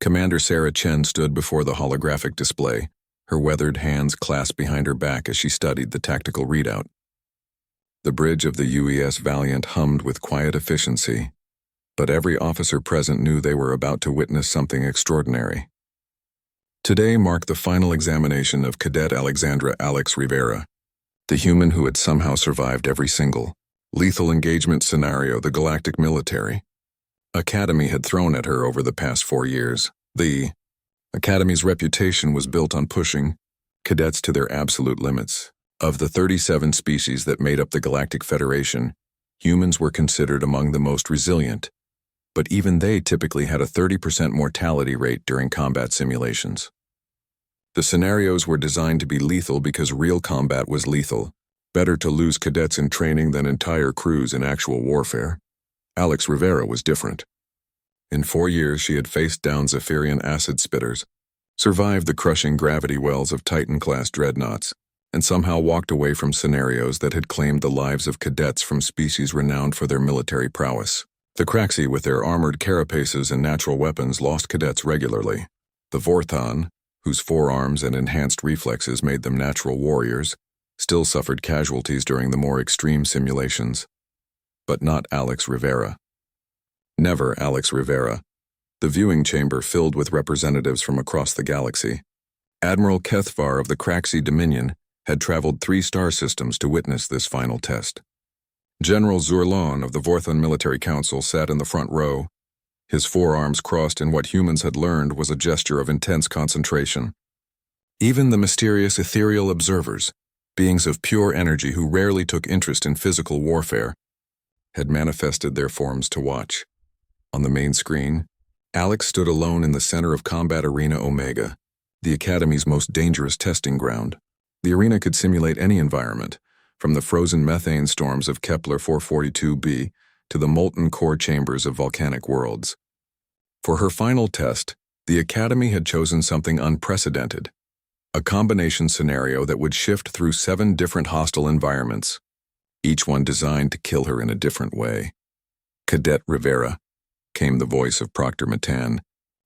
Commander Sarah Chen stood before the holographic display, her weathered hands clasped behind her back as she studied the tactical readout. The bridge of the UES Valiant hummed with quiet efficiency, but every officer present knew they were about to witness something extraordinary. Today marked the final examination of Cadet Alexandra Alex Rivera, the human who had somehow survived every single lethal engagement scenario the galactic military Academy had thrown at her over the past 4 years. The Academy's reputation was built on pushing cadets to their absolute limits. Of the 37 species that made up the Galactic Federation, humans were considered among the most resilient, but even they typically had a 30% mortality rate during combat simulations. The scenarios were designed to be lethal because real combat was lethal. Better to lose cadets in training than entire crews in actual warfare. Alex Rivera was different. In 4 years, she had faced down Zephyrian acid spitters, survived the crushing gravity wells of Titan-class dreadnoughts, and somehow walked away from scenarios that had claimed the lives of cadets from species renowned for their military prowess. The Craxi, with their armored carapaces and natural weapons, lost cadets regularly. The Vorthon, whose forearms and enhanced reflexes made them natural warriors, still suffered casualties during the more extreme simulations. But not Alex Rivera. Never Alex Rivera. The viewing chamber filled with representatives from across the galaxy. Admiral Kethvar of the Craxi Dominion had traveled 3 star systems to witness this final test. General Zurlon of the Vorthon Military Council sat in the front row, his forearms crossed in what humans had learned was a gesture of intense concentration. Even the mysterious ethereal observers, beings of pure energy who rarely took interest in physical warfare, had manifested their forms to watch. On the main screen, Alex stood alone in the center of Combat Arena Omega, the Academy's most dangerous testing ground. The arena could simulate any environment, from the frozen methane storms of Kepler 442b to the molten core chambers of volcanic worlds. For her final test, the Academy had chosen something unprecedented, a combination scenario that would shift through 7 different hostile environments, each one designed to kill her in a different way. Cadet Rivera, came the voice of Proctor Matan,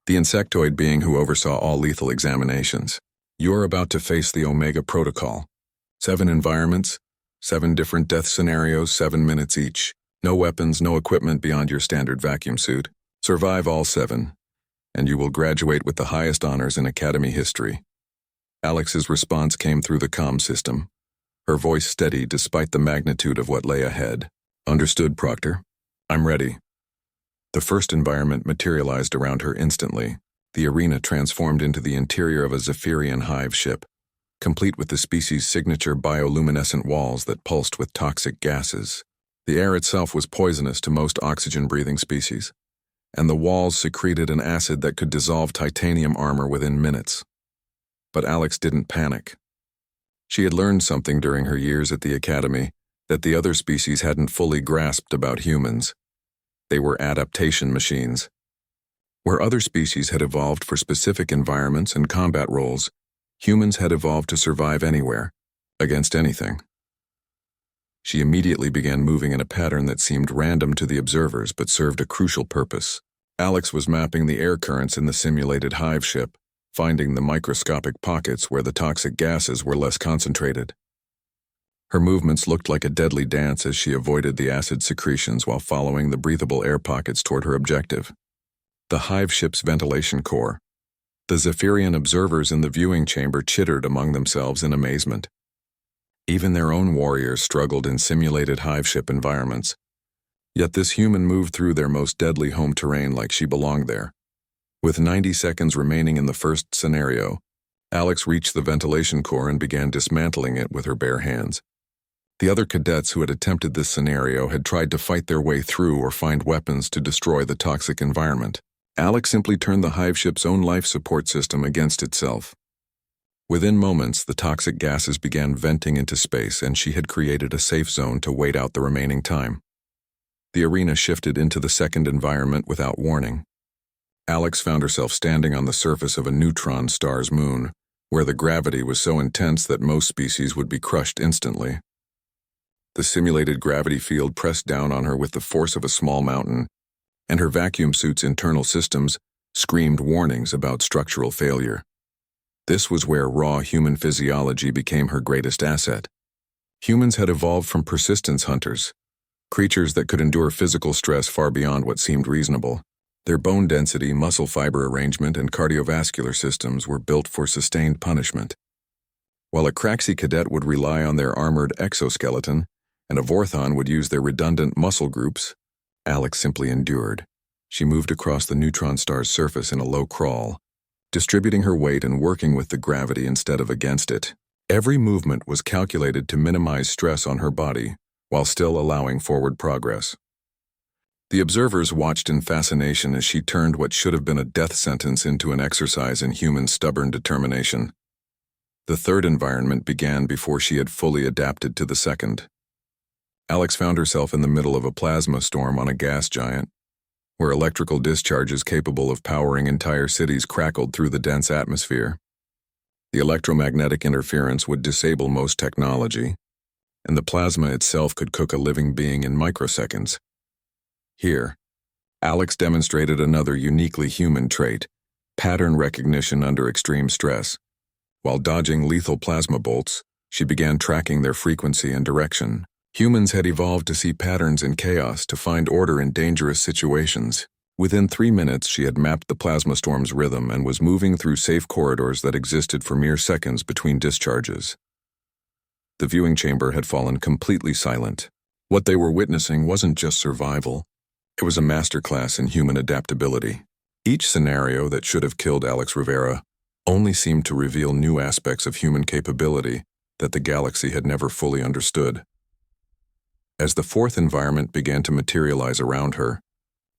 the insectoid being who oversaw all lethal examinations. You're about to face the Omega Protocol. 7 environments, 7 different death scenarios, 7 minutes each. No weapons, no equipment beyond your standard vacuum suit. Survive all 7, and you will graduate with the highest honors in Academy history. Alex's response came through the comm system, her voice steady despite the magnitude of what lay ahead. Understood, Proctor. I'm ready. The first environment materialized around her instantly. The arena transformed into the interior of a Zephyrian hive ship, complete with the species' signature bioluminescent walls that pulsed with toxic gases. The air itself was poisonous to most oxygen-breathing species, and the walls secreted an acid that could dissolve titanium armor within minutes. But Alex didn't panic. She had learned something during her years at the Academy that the other species hadn't fully grasped about humans. They were adaptation machines. Where other species had evolved for specific environments and combat roles, humans had evolved to survive anywhere, against anything. She immediately began moving in a pattern that seemed random to the observers but served a crucial purpose. Alex was mapping the air currents in the simulated hive ship, finding the microscopic pockets where the toxic gases were less concentrated. Her movements looked like a deadly dance as she avoided the acid secretions while following the breathable air pockets toward her objective. The hive ship's ventilation core. The Zephyrian observers in the viewing chamber chittered among themselves in amazement. Even their own warriors struggled in simulated hive ship environments. Yet this human moved through their most deadly home terrain like she belonged there. With 90 seconds remaining in the first scenario, Alex reached the ventilation core and began dismantling it with her bare hands. The other cadets who had attempted this scenario had tried to fight their way through or find weapons to destroy the toxic environment. Alex simply turned the hive ship's own life support system against itself. Within moments, the toxic gases began venting into space, and she had created a safe zone to wait out the remaining time. The arena shifted into the second environment without warning. Alex found herself standing on the surface of a neutron star's moon, where the gravity was so intense that most species would be crushed instantly. The simulated gravity field pressed down on her with the force of a small mountain, and her vacuum suit's internal systems, screamed warnings about structural failure. This was where raw human physiology became her greatest asset. Humans had evolved from persistence hunters, creatures that could endure physical stress far beyond what seemed reasonable. Their bone density, muscle fiber arrangement, and cardiovascular systems were built for sustained punishment. While a Craxi cadet would rely on their armored exoskeleton, and a Vorthon would use their redundant muscle groups, Alex simply endured. She moved across the neutron star's surface in a low crawl, distributing her weight and working with the gravity instead of against it. Every movement was calculated to minimize stress on her body, while still allowing forward progress. The observers watched in fascination as she turned what should have been a death sentence into an exercise in human stubborn determination. The third environment began before she had fully adapted to the second. Alex found herself in the middle of a plasma storm on a gas giant, where electrical discharges capable of powering entire cities crackled through the dense atmosphere. The electromagnetic interference would disable most technology, and the plasma itself could cook a living being in microseconds. Here, Alex demonstrated another uniquely human trait, pattern recognition under extreme stress. While dodging lethal plasma bolts, she began tracking their frequency and direction. Humans had evolved to see patterns in chaos, to find order in dangerous situations. Within 3 minutes, she had mapped the plasma storm's rhythm and was moving through safe corridors that existed for mere seconds between discharges. The viewing chamber had fallen completely silent. What they were witnessing wasn't just survival. It was a masterclass in human adaptability. Each scenario that should have killed Alex Rivera only seemed to reveal new aspects of human capability that the galaxy had never fully understood. As the fourth environment began to materialize around her,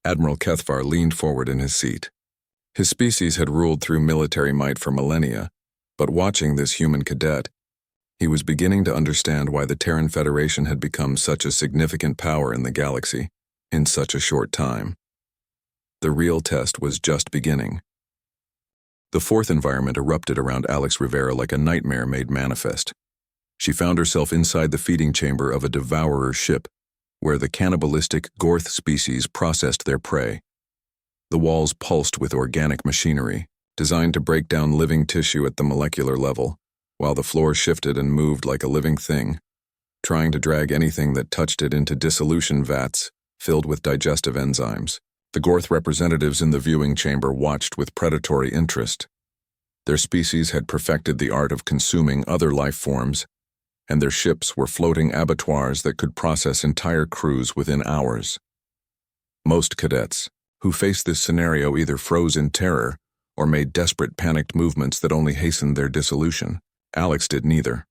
Admiral Kethvar leaned forward in his seat. His species had ruled through military might for millennia, but watching this human cadet, he was beginning to understand why the Terran Federation had become such a significant power in the galaxy in such a short time. The real test was just beginning. The fourth environment erupted around Alex Rivera like a nightmare made manifest. She found herself inside the feeding chamber of a devourer ship, where the cannibalistic Gorth species processed their prey. The walls pulsed with organic machinery, designed to break down living tissue at the molecular level, while the floor shifted and moved like a living thing, trying to drag anything that touched it into dissolution vats filled with digestive enzymes. The Gorth representatives in the viewing chamber watched with predatory interest. Their species had perfected the art of consuming other life forms, and their ships were floating abattoirs that could process entire crews within hours. Most cadets, who faced this scenario, either froze in terror or made desperate panicked movements that only hastened their dissolution. Alex did neither.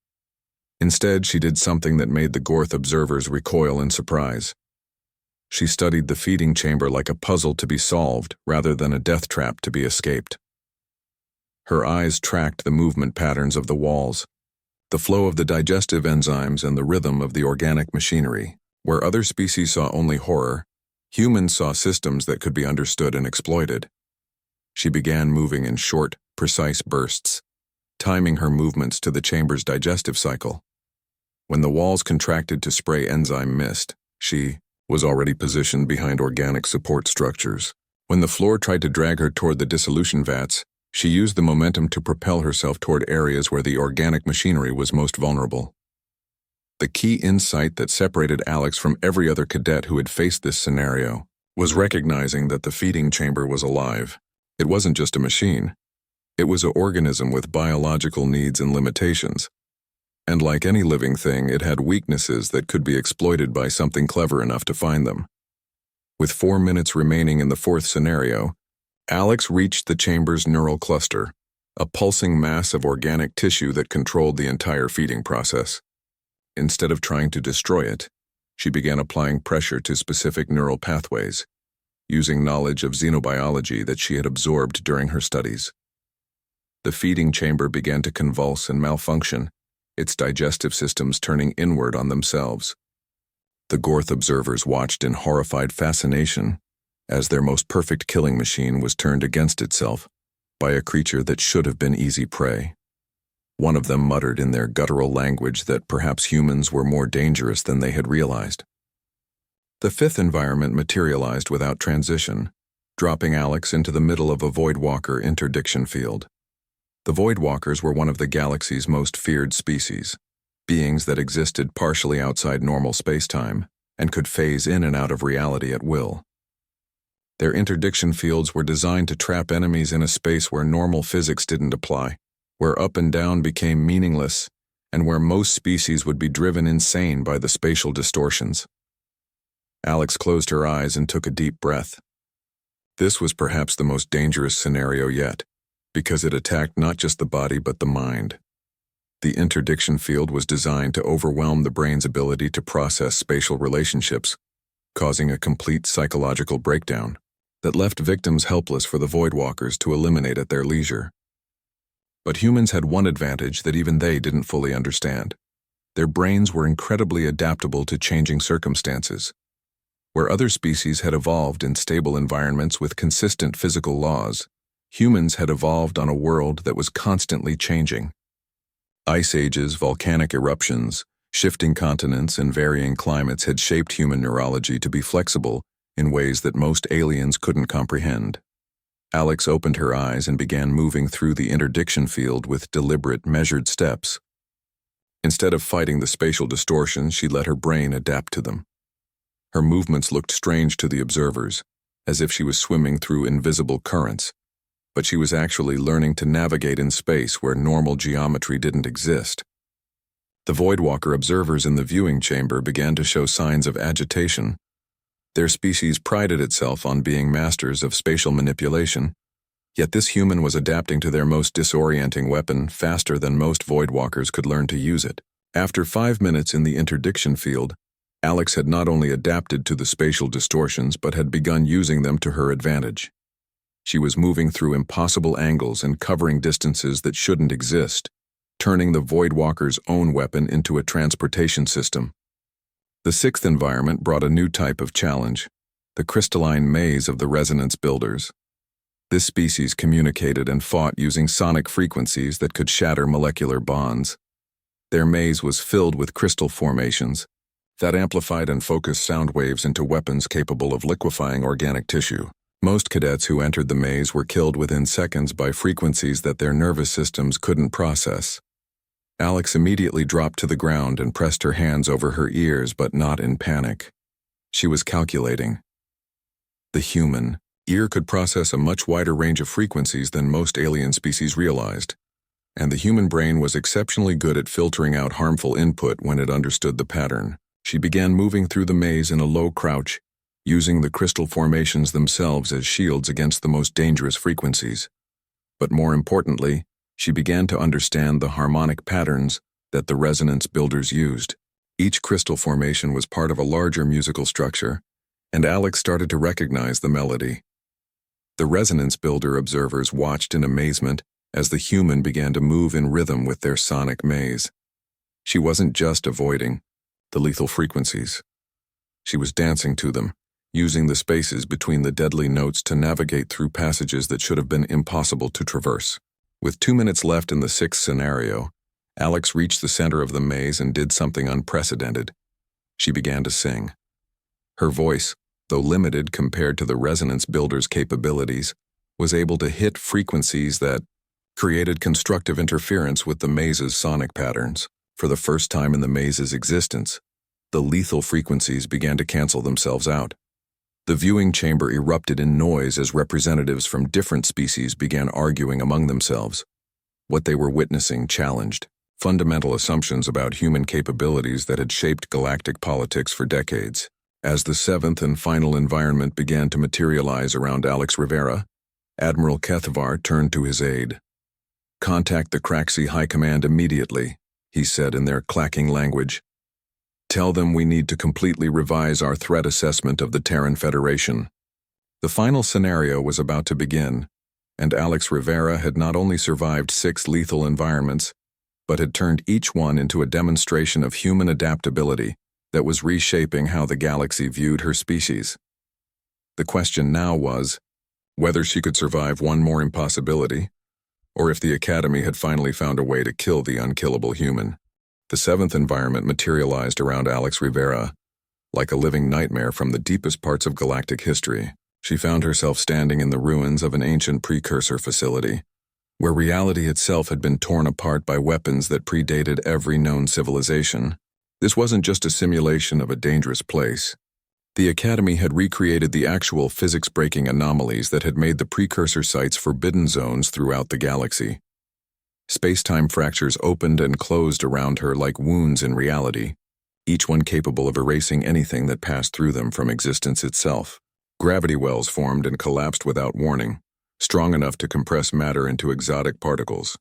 Instead, she did something that made the Gorth observers recoil in surprise. She studied the feeding chamber like a puzzle to be solved rather than a death trap to be escaped. Her eyes tracked the movement patterns of the walls, the flow of the digestive enzymes, and the rhythm of the organic machinery. Where other species saw only horror, humans saw systems that could be understood and exploited. She began moving in short, precise bursts, timing her movements to the chamber's digestive cycle. When the walls contracted to spray enzyme mist, she was already positioned behind organic support structures. When the floor tried to drag her toward the dissolution vats, she used the momentum to propel herself toward areas where the organic machinery was most vulnerable. The key insight that separated Alex from every other cadet who had faced this scenario was recognizing that the feeding chamber was alive. It wasn't just a machine. It was an organism with biological needs and limitations. And like any living thing, it had weaknesses that could be exploited by something clever enough to find them. With 4 minutes remaining in the fourth scenario, Alex reached the chamber's neural cluster, a pulsing mass of organic tissue that controlled the entire feeding process. Instead of trying to destroy it, she began applying pressure to specific neural pathways, using knowledge of xenobiology that she had absorbed during her studies. The feeding chamber began to convulse and malfunction, its digestive systems turning inward on themselves. The Gorth observers watched in horrified fascination as their most perfect killing machine was turned against itself by a creature that should have been easy prey. One of them muttered in their guttural language that perhaps humans were more dangerous than they had realized. The fifth environment materialized without transition. dropping Alex into the middle of a Voidwalker interdiction field. The Voidwalkers were one of the galaxy's most feared species, beings that existed partially outside normal spacetime and could phase in and out of reality at will. Their interdiction fields were designed to trap enemies in a space where normal physics didn't apply, where up and down became meaningless, and where most species would be driven insane by the spatial distortions. Alex closed her eyes and took a deep breath. This was perhaps the most dangerous scenario yet, because it attacked not just the body but the mind. The interdiction field was designed to overwhelm the brain's ability to process spatial relationships, causing a complete psychological breakdown that left victims helpless for the Voidwalkers to eliminate at their leisure. But humans had one advantage that even they didn't fully understand. Their brains were incredibly adaptable to changing circumstances. Where other species had evolved in stable environments with consistent physical laws, humans had evolved on a world that was constantly changing. Ice ages, volcanic eruptions, shifting continents, and varying climates had shaped human neurology to be flexible in ways that most aliens couldn't comprehend. Alex opened her eyes and began moving through the interdiction field with deliberate, measured steps. Instead of fighting the spatial distortions, she let her brain adapt to them. Her movements looked strange to the observers, as if she was swimming through invisible currents, but she was actually learning to navigate in space where normal geometry didn't exist. The Voidwalker observers in the viewing chamber began to show signs of agitation. Their species prided itself on being masters of spatial manipulation, yet this human was adapting to their most disorienting weapon faster than most Voidwalkers could learn to use it. After 5 minutes in the interdiction field, Alex had not only adapted to the spatial distortions but had begun using them to her advantage. She was moving through impossible angles and covering distances that shouldn't exist, turning the Voidwalker's own weapon into a transportation system. The sixth environment brought a new type of challenge, the crystalline maze of the resonance builders. This species communicated and fought using sonic frequencies that could shatter molecular bonds. Their maze was filled with crystal formations that amplified and focused sound waves into weapons capable of liquefying organic tissue. Most cadets who entered the maze were killed within seconds by frequencies that their nervous systems couldn't process. Alex immediately dropped to the ground and pressed her hands over her ears, but not in panic. She was calculating. The human ear could process a much wider range of frequencies than most alien species realized, and the human brain was exceptionally good at filtering out harmful input when it understood the pattern. She began moving through the maze in a low crouch, using the crystal formations themselves as shields against the most dangerous frequencies. But more importantly, she began to understand the harmonic patterns that the resonance builders used. Each crystal formation was part of a larger musical structure, and Alex started to recognize the melody. The resonance builder observers watched in amazement as the human began to move in rhythm with their sonic maze. She wasn't just avoiding the lethal frequencies. She was dancing to them, using the spaces between the deadly notes to navigate through passages that should have been impossible to traverse. With 2 minutes left in the sixth scenario, Alex reached the center of the maze and did something unprecedented. She began to sing. Her voice, though limited compared to the resonance builder's capabilities, was able to hit frequencies that created constructive interference with the maze's sonic patterns. For the first time in the maze's existence, the lethal frequencies began to cancel themselves out. The viewing chamber erupted in noise as representatives from different species began arguing among themselves. What they were witnessing challenged fundamental assumptions about human capabilities that had shaped galactic politics for decades. As the seventh and final environment began to materialize around Alex Rivera, Admiral Kethvar turned to his aide. "Contact the Craxi High Command immediately," he said in their clacking language. "Tell them we need to completely revise our threat assessment of the Terran Federation." The final scenario was about to begin, and Alex Rivera had not only survived 6 lethal environments, but had turned each one into a demonstration of human adaptability that was reshaping how the galaxy viewed her species. The question now was whether she could survive one more impossibility, or if the Academy had finally found a way to kill the unkillable human. The seventh environment materialized around Alex Rivera, like a living nightmare from the deepest parts of galactic history. She found herself standing in the ruins of an ancient precursor facility, where reality itself had been torn apart by weapons that predated every known civilization. This wasn't just a simulation of a dangerous place. The Academy had recreated the actual physics-breaking anomalies that had made the precursor sites forbidden zones throughout the galaxy. Space-time fractures opened and closed around her like wounds in reality, each one capable of erasing anything that passed through them from existence itself. Gravity wells formed and collapsed without warning, strong enough to compress matter into exotic particles.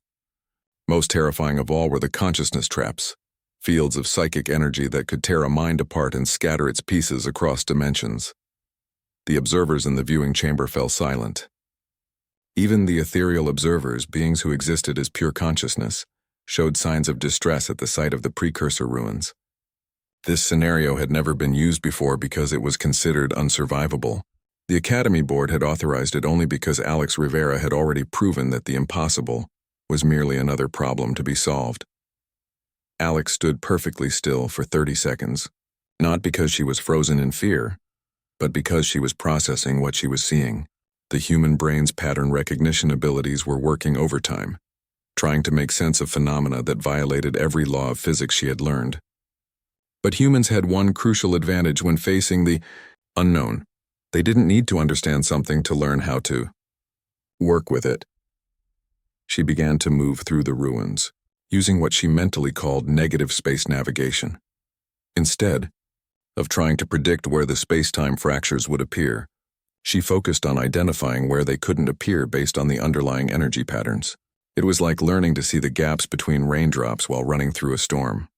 Most terrifying of all were the consciousness traps, fields of psychic energy that could tear a mind apart and scatter its pieces across dimensions. The observers in the viewing chamber fell silent. Even the ethereal observers, beings who existed as pure consciousness, showed signs of distress at the sight of the precursor ruins. This scenario had never been used before because it was considered unsurvivable. The Academy Board had authorized it only because Alex Rivera had already proven that the impossible was merely another problem to be solved. Alex stood perfectly still for 30 seconds, not because she was frozen in fear, but because she was processing what she was seeing. The human brain's pattern recognition abilities were working overtime, trying to make sense of phenomena that violated every law of physics she had learned. But humans had one crucial advantage when facing the unknown. They didn't need to understand something to learn how to work with it. She began to move through the ruins, using what she mentally called negative space navigation. Instead of trying to predict where the space-time fractures would appear, she focused on identifying where they couldn't appear based on the underlying energy patterns. It was like learning to see the gaps between raindrops while running through a storm.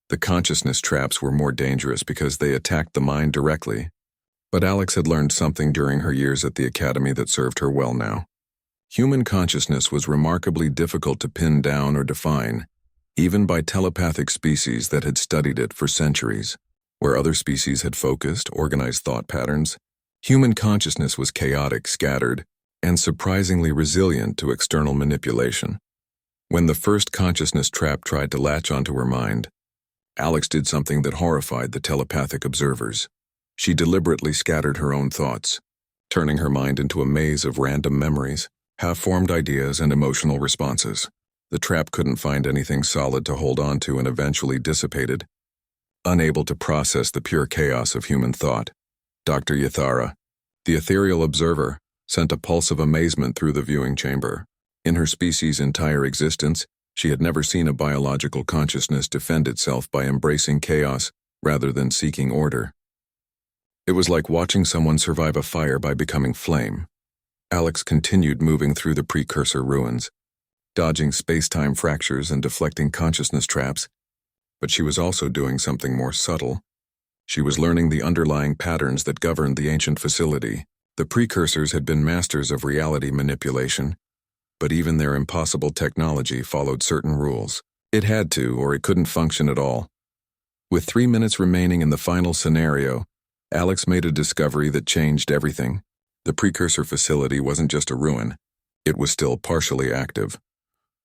The consciousness traps were more dangerous because they attacked the mind directly. But Alex had learned something during her years at the Academy that served her well now. Human consciousness was remarkably difficult to pin down or define, even by telepathic species that had studied it for centuries. Where other species had focused, organized thought patterns, human consciousness was chaotic, scattered, and surprisingly resilient to external manipulation. When the first consciousness trap tried to latch onto her mind, Alex did something that horrified the telepathic observers. She deliberately scattered her own thoughts, turning her mind into a maze of random memories, half-formed ideas, and emotional responses. The trap couldn't find anything solid to hold on to and eventually dissipated, unable to process the pure chaos of human thought. Dr. Yathara, the ethereal observer, sent a pulse of amazement through the viewing chamber. In her species' entire existence, she had never seen a biological consciousness defend itself by embracing chaos rather than seeking order. It was like watching someone survive a fire by becoming flame. Alex continued moving through the precursor ruins, dodging space-time fractures and deflecting consciousness traps, but she was also doing something more subtle. She was learning the underlying patterns that governed the ancient facility. The precursors had been masters of reality manipulation, but even their impossible technology followed certain rules. It had to, or it couldn't function at all. With 3 minutes remaining in the final scenario, Alex made a discovery that changed everything. The precursor facility wasn't just a ruin. It was still partially active,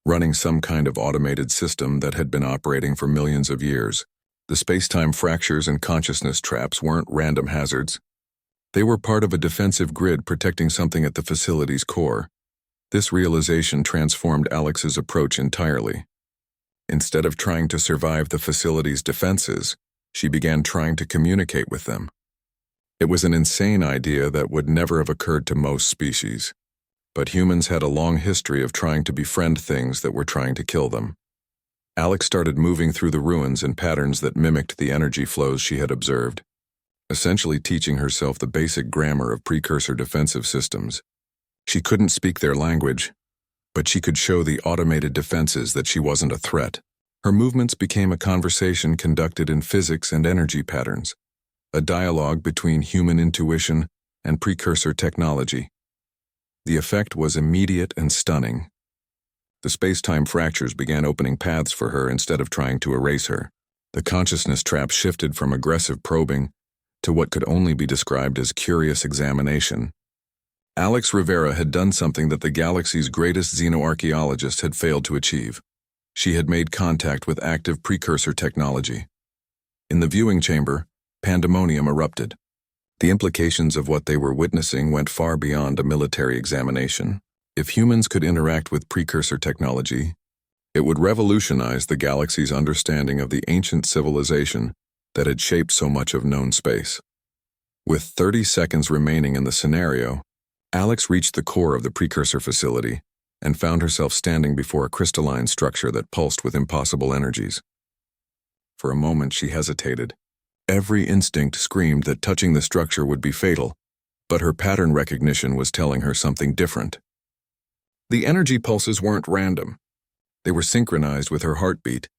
running some kind of automated system that had been operating for millions of years. The space-time fractures and consciousness traps weren't random hazards. They were part of a defensive grid protecting something at the facility's core. This realization transformed Alex's approach entirely. Instead of trying to survive the facility's defenses, she began trying to communicate with them. It was an insane idea that would never have occurred to most species. But humans had a long history of trying to befriend things that were trying to kill them. Alex started moving through the ruins in patterns that mimicked the energy flows she had observed, essentially teaching herself the basic grammar of precursor defensive systems. She couldn't speak their language, but she could show the automated defenses that she wasn't a threat. Her movements became a conversation conducted in physics and energy patterns, a dialogue between human intuition and precursor technology. The effect was immediate and stunning. The space-time fractures began opening paths for her instead of trying to erase her. The consciousness trap shifted from aggressive probing to what could only be described as curious examination. Alex Rivera had done something that the galaxy's greatest xenoarchaeologist had failed to achieve. She had made contact with active precursor technology. In the viewing chamber, pandemonium erupted. The implications of what they were witnessing went far beyond a military examination. If humans could interact with precursor technology, it would revolutionize the galaxy's understanding of the ancient civilization that had shaped so much of known space. With 30 seconds remaining in the scenario, Alex reached the core of the precursor facility and found herself standing before a crystalline structure that pulsed with impossible energies. For a moment she hesitated. Every instinct screamed that touching the structure would be fatal, but her pattern recognition was telling her something different. The energy pulses weren't random. They were synchronized with her heartbeat.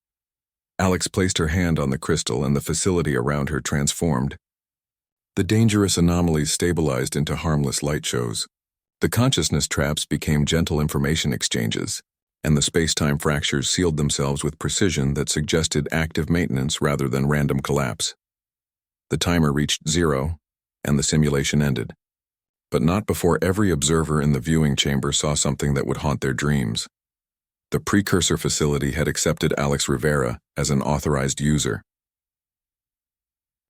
Alex placed her hand on the crystal and the facility around her transformed. The dangerous anomalies stabilized into harmless light shows. The consciousness traps became gentle information exchanges, and the space-time fractures sealed themselves with precision that suggested active maintenance rather than random collapse. The timer reached 0, and the simulation ended. But not before every observer in the viewing chamber saw something that would haunt their dreams. The precursor facility had accepted Alex Rivera as an authorized user.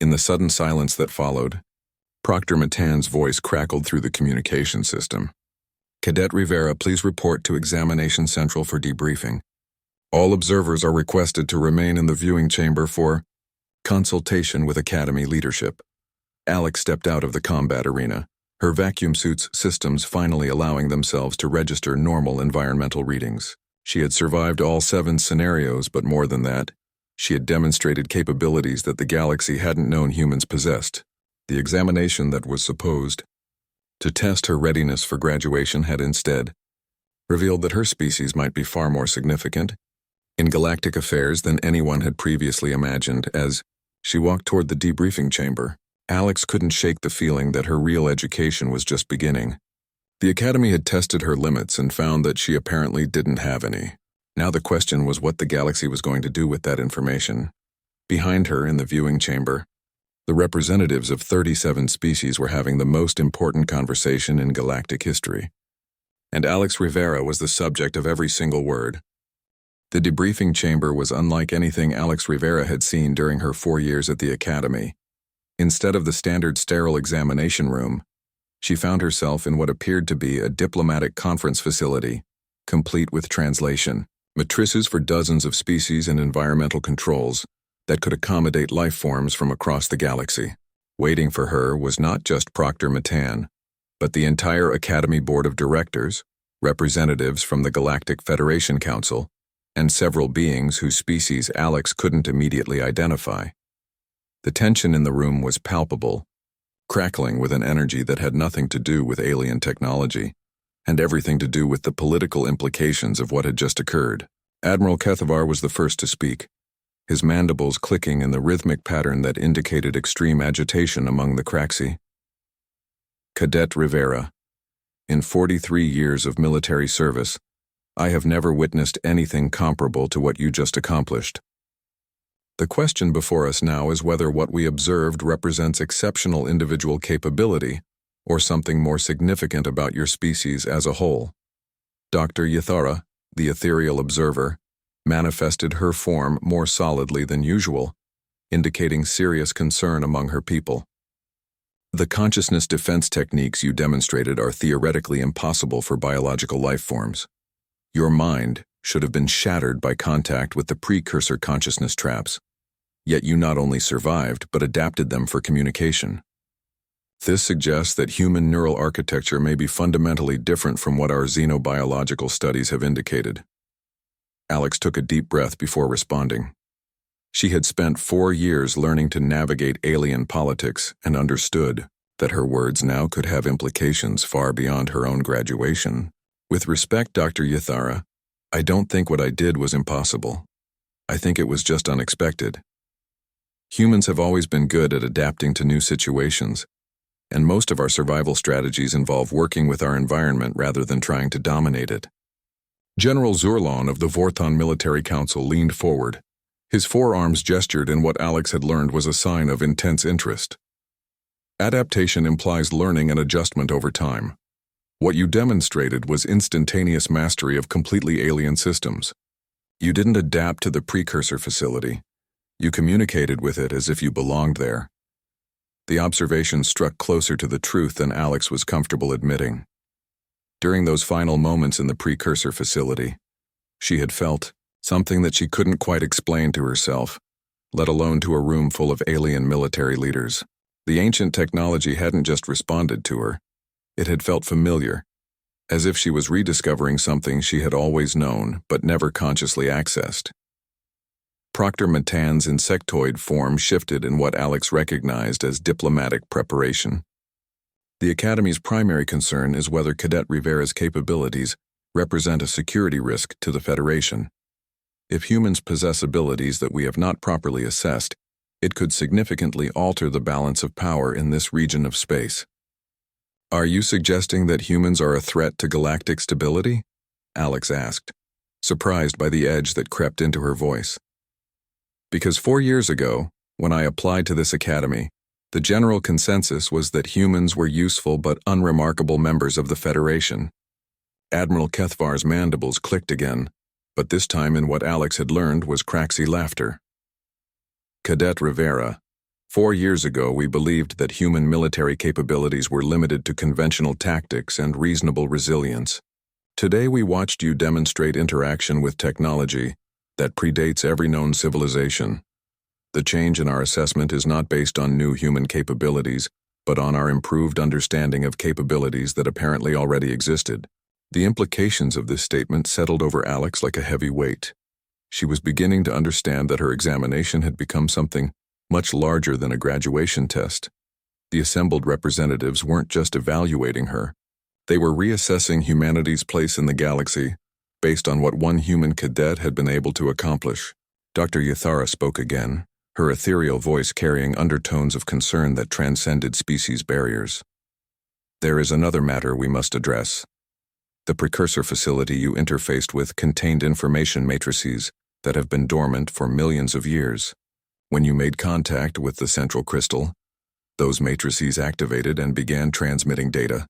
In the sudden silence that followed, Proctor Matan's voice crackled through the communication system. "Cadet Rivera, please report to Examination Central for debriefing. All observers are requested to remain in the viewing chamber for consultation with Academy leadership." Alex stepped out of the combat arena, her vacuum suit's systems finally allowing themselves to register normal environmental readings. She had survived all 7 scenarios, but more than that, she had demonstrated capabilities that the galaxy hadn't known humans possessed. The examination that was supposed to test her readiness for graduation had instead revealed that her species might be far more significant in galactic affairs than anyone had previously imagined. As she walked toward the debriefing chamber, Alex couldn't shake the feeling that her real education was just beginning. The Academy had tested her limits and found that she apparently didn't have any. Now the question was what the galaxy was going to do with that information. Behind her in the viewing chamber, the representatives of 37 species were having the most important conversation in galactic history. And Alex Rivera was the subject of every single word. The debriefing chamber was unlike anything Alex Rivera had seen during her 4 years at the Academy. Instead of the standard sterile examination room, she found herself in what appeared to be a diplomatic conference facility, complete with translation, matrices for dozens of species and environmental controls that could accommodate life forms from across the galaxy. Waiting for her was not just Proctor Matan, but the entire Academy Board of Directors, representatives from the Galactic Federation Council, and several beings whose species Alex couldn't immediately identify. The tension in the room was palpable, crackling with an energy that had nothing to do with alien technology, and everything to do with the political implications of what had just occurred. Admiral Kethavar was the first to speak, his mandibles clicking in the rhythmic pattern that indicated extreme agitation among the Craxi. "Cadet Rivera, in 43 years of military service, I have never witnessed anything comparable to what you just accomplished. The question before us now is whether what we observed represents exceptional individual capability or something more significant about your species as a whole." Dr. Yathara, the ethereal observer, manifested her form more solidly than usual, indicating serious concern among her people. "The consciousness defense techniques you demonstrated are theoretically impossible for biological life forms. Your mind should have been shattered by contact with the precursor consciousness traps, yet you not only survived but adapted them for communication. This suggests that human neural architecture may be fundamentally different from what our xenobiological studies have indicated." Alex took a deep breath before responding. She had spent 4 years learning to navigate alien politics and understood that her words now could have implications far beyond her own graduation. "With respect, Dr. Yathara, I don't think what I did was impossible. I think it was just unexpected. Humans have always been good at adapting to new situations, and most of our survival strategies involve working with our environment rather than trying to dominate it." General Zurlon of the Vorthon Military Council leaned forward. His forearms gestured in what Alex had learned was a sign of intense interest. "Adaptation implies learning and adjustment over time. What you demonstrated was instantaneous mastery of completely alien systems. You didn't adapt to the precursor facility. You communicated with it as if you belonged there. The observation struck closer to the truth than Alex was comfortable admitting. During those final moments in the precursor facility, she had felt something that she couldn't quite explain to herself, let alone to a room full of alien military leaders. The ancient technology hadn't just responded to her. It had felt familiar, as if she was rediscovering something she had always known but never consciously accessed. Proctor Matan's insectoid form shifted in what Alex recognized as diplomatic preparation. The Academy's primary concern is whether Cadet Rivera's capabilities represent a security risk to the Federation. If humans possess abilities that we have not properly assessed, it could significantly alter the balance of power in this region of space. Are you suggesting that humans are a threat to galactic stability? Alex asked, surprised by the edge that crept into her voice. Because 4 years ago, when I applied to this academy, the general consensus was that humans were useful but unremarkable members of the Federation. Admiral Kethvar's mandibles clicked again, but this time in what Alex had learned was craxy laughter. Cadet Rivera, 4 years ago we believed that human military capabilities were limited to conventional tactics and reasonable resilience. Today we watched you demonstrate interaction with technology that predates every known civilization. The change in our assessment is not based on new human capabilities, but on our improved understanding of capabilities that apparently already existed. The implications of this statement settled over Alex like a heavy weight. She was beginning to understand that her examination had become something much larger than a graduation test. The assembled representatives weren't just evaluating her. They were reassessing humanity's place in the galaxy based on what one human cadet had been able to accomplish. Dr. Yathara spoke again, her ethereal voice carrying undertones of concern that transcended species barriers. There is another matter we must address. The precursor facility you interfaced with contained information matrices that have been dormant for millions of years. When you made contact with the central crystal, those matrices activated and began transmitting data.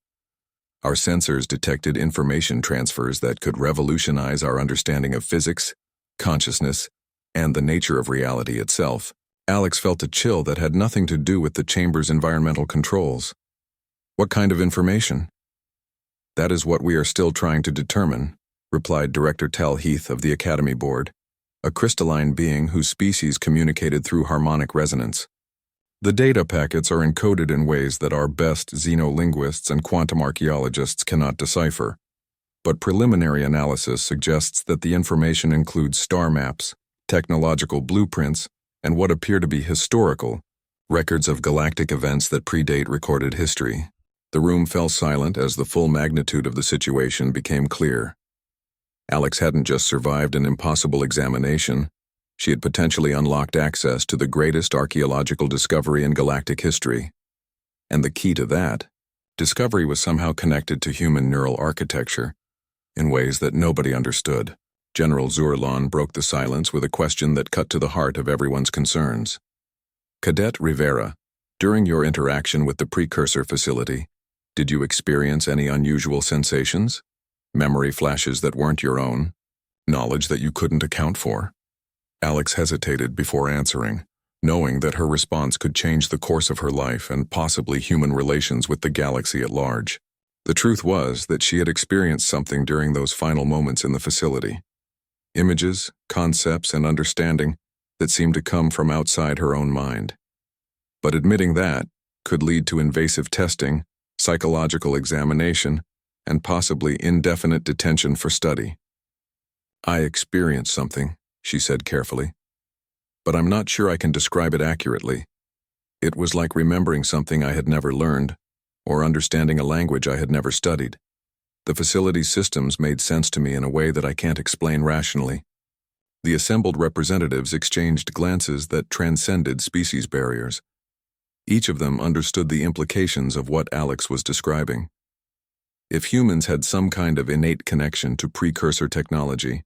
Our sensors detected information transfers that could revolutionize our understanding of physics, consciousness, and the nature of reality itself. Alex felt a chill that had nothing to do with the chamber's environmental controls. What kind of information? That is what we are still trying to determine, replied Director Tal Heath of the Academy Board, a crystalline being whose species communicated through harmonic resonance. The data packets are encoded in ways that our best xenolinguists and quantum archaeologists cannot decipher, but preliminary analysis suggests that the information includes star maps, technological blueprints, and what appear to be historical records of galactic events that predate recorded history. The room fell silent as the full magnitude of the situation became clear. Alex hadn't just survived an impossible examination, she had potentially unlocked access to the greatest archaeological discovery in galactic history. And the key to that, discovery was somehow connected to human neural architecture in ways that nobody understood. General Zurlon broke the silence with a question that cut to the heart of everyone's concerns. Cadet Rivera, during your interaction with the precursor facility, did you experience any unusual sensations? Memory flashes that weren't your own? Knowledge that you couldn't account for? Alex hesitated before answering, knowing that her response could change the course of her life and possibly human relations with the galaxy at large. The truth was that she had experienced something during those final moments in the facility. Images, concepts, and understanding that seemed to come from outside her own mind. But admitting that could lead to invasive testing, psychological examination, and possibly indefinite detention for study. I experienced something, she said carefully, but I'm not sure I can describe it accurately. It was like remembering something I had never learned, or understanding a language I had never studied. The facility's systems made sense to me in a way that I can't explain rationally. The assembled representatives exchanged glances that transcended species barriers. Each of them understood the implications of what Alex was describing. If humans had some kind of innate connection to precursor technology,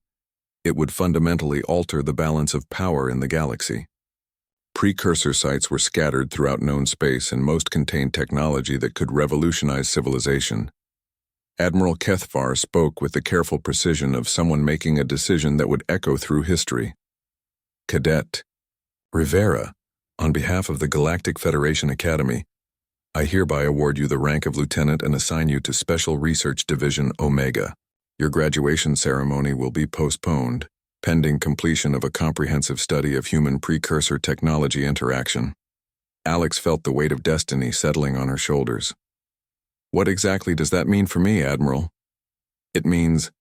it would fundamentally alter the balance of power in the galaxy. Precursor sites were scattered throughout known space and most contained technology that could revolutionize civilization. Admiral Kethvar spoke with the careful precision of someone making a decision that would echo through history. Cadet Rivera, On behalf of the Galactic Federation Academy, I hereby award you the rank of Lieutenant and assign you to Special Research Division Omega. Your graduation ceremony will be postponed, pending completion of a comprehensive study of human precursor technology interaction. Alex felt the weight of destiny settling on her shoulders. What exactly does that mean for me, Admiral? It means,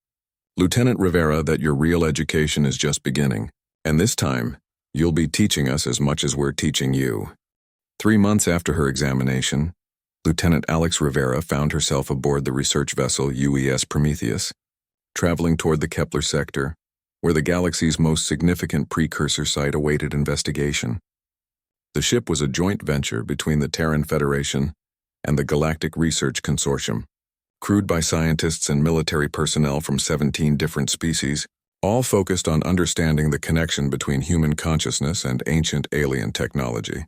Lieutenant Rivera, that your real education is just beginning, and this time, you'll be teaching us as much as we're teaching you. 3 months after her examination, Lieutenant Alex Rivera found herself aboard the research vessel UES Prometheus, traveling toward the Kepler sector, where the galaxy's most significant precursor site awaited investigation. The ship was a joint venture between the Terran Federation and the Galactic Research Consortium, crewed by scientists and military personnel from 17 different species, all focused on understanding the connection between human consciousness and ancient alien technology.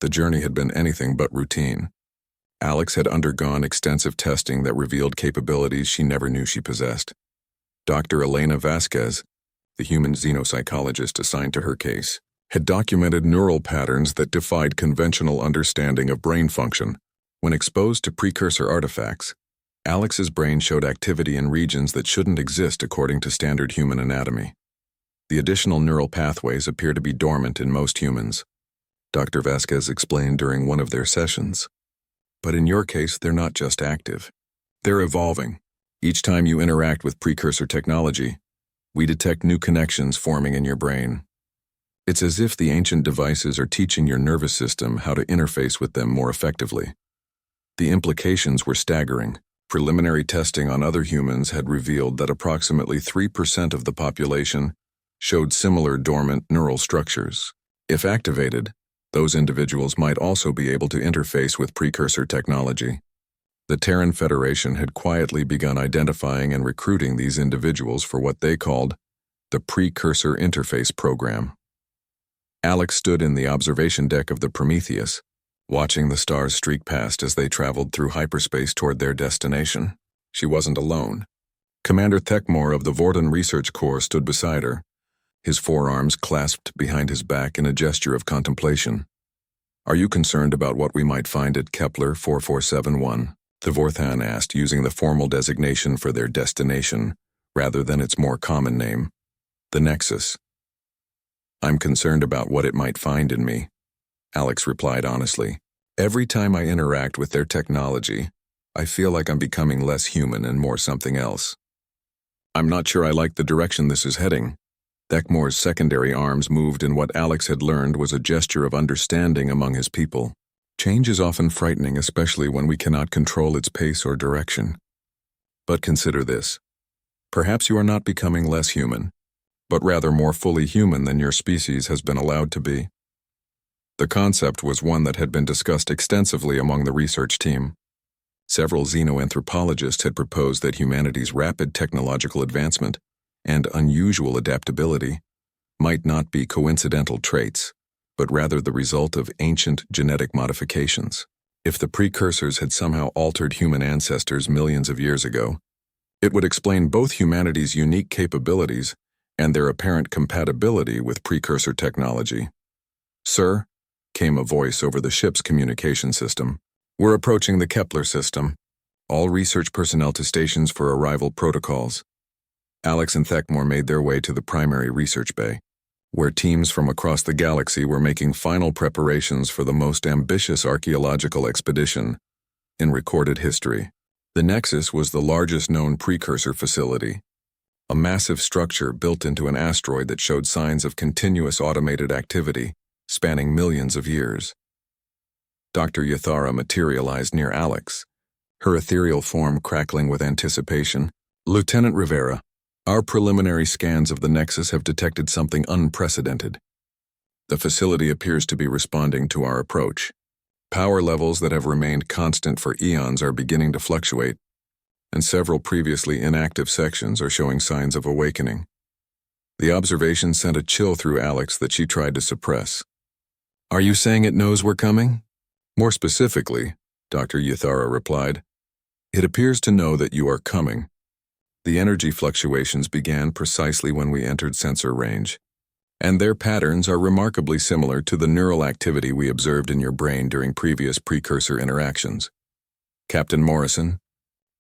The journey had been anything but routine. Alex had undergone extensive testing that revealed capabilities she never knew she possessed. Dr. Elena Vasquez, the human xenopsychologist assigned to her case, had documented neural patterns that defied conventional understanding of brain function. When exposed to precursor artifacts, Alex's brain showed activity in regions that shouldn't exist according to standard human anatomy. The additional neural pathways appear to be dormant in most humans, Dr. Vasquez explained during one of their sessions. But in your case, they're not just active. They're evolving. Each time you interact with precursor technology, we detect new connections forming in your brain. It's as if the ancient devices are teaching your nervous system how to interface with them more effectively. The implications were staggering. Preliminary testing on other humans had revealed that approximately 3% of the population showed similar dormant neural structures. If activated, those individuals might also be able to interface with precursor technology. The Terran Federation had quietly begun identifying and recruiting these individuals for what they called the Precursor Interface Program. Alex stood in the observation deck of the Prometheus, watching the stars streak past as they traveled through hyperspace toward their destination. She wasn't alone. Commander Thekmore of the Vorten Research Corps stood beside her, his forearms clasped behind his back in a gesture of contemplation. "Are you concerned about what we might find at Kepler 4471? The Vorthan asked, using the formal designation for their destination rather than its more common name, the Nexus. "I'm concerned about what it might find in me," Alex replied honestly. "Every time I interact with their technology, I feel like I'm becoming less human and more something else. I'm not sure I like the direction this is heading." Thekmore's secondary arms moved in what Alex had learned was a gesture of understanding among his people. Change is often frightening, especially when we cannot control its pace or direction. But consider this. Perhaps you are not becoming less human, but rather more fully human than your species has been allowed to be. The concept was one that had been discussed extensively among the research team. Several xenoanthropologists had proposed that humanity's rapid technological advancement and unusual adaptability might not be coincidental traits, but rather the result of ancient genetic modifications. If the precursors had somehow altered human ancestors millions of years ago, it would explain both humanity's unique capabilities and their apparent compatibility with precursor technology. "Sir," came a voice over the ship's communication system, "we're approaching the Kepler system. All research personnel to stations for arrival protocols." Alex and Thekmore made their way to the primary research bay, where teams from across the galaxy were making final preparations for the most ambitious archaeological expedition in recorded history. The Nexus was the largest known precursor facility, a massive structure built into an asteroid that showed signs of continuous automated activity spanning millions of years. Dr. Yathara materialized near Alex, her ethereal form crackling with anticipation. "Lieutenant Rivera, our preliminary scans of the Nexus have detected something unprecedented. The facility appears to be responding to our approach. Power levels that have remained constant for eons are beginning to fluctuate, and several previously inactive sections are showing signs of awakening." The observation sent a chill through Alex that she tried to suppress. "Are you saying it knows we're coming?" "More specifically," Dr. Yathara replied, "it appears to know that you are coming. The energy fluctuations began precisely when we entered sensor range, and their patterns are remarkably similar to the neural activity we observed in your brain during previous precursor interactions. Captain Morrison,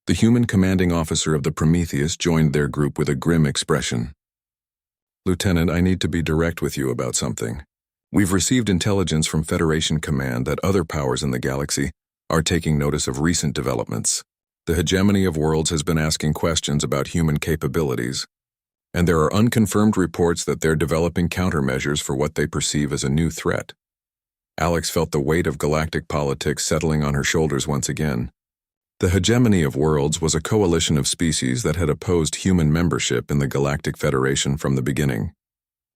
the human commanding officer of the Prometheus, joined their group with a grim expression. Lieutenant, I need to be direct with you about something. We've received intelligence from Federation Command that other powers in the galaxy are taking notice of recent developments. The hegemony of worlds has been asking questions about human capabilities, and there are unconfirmed reports that they're developing countermeasures for what they perceive as a new threat. Alex felt the weight of galactic politics settling on her shoulders once again. The hegemony of worlds was a coalition of species that had opposed human membership in the Galactic Federation from the beginning,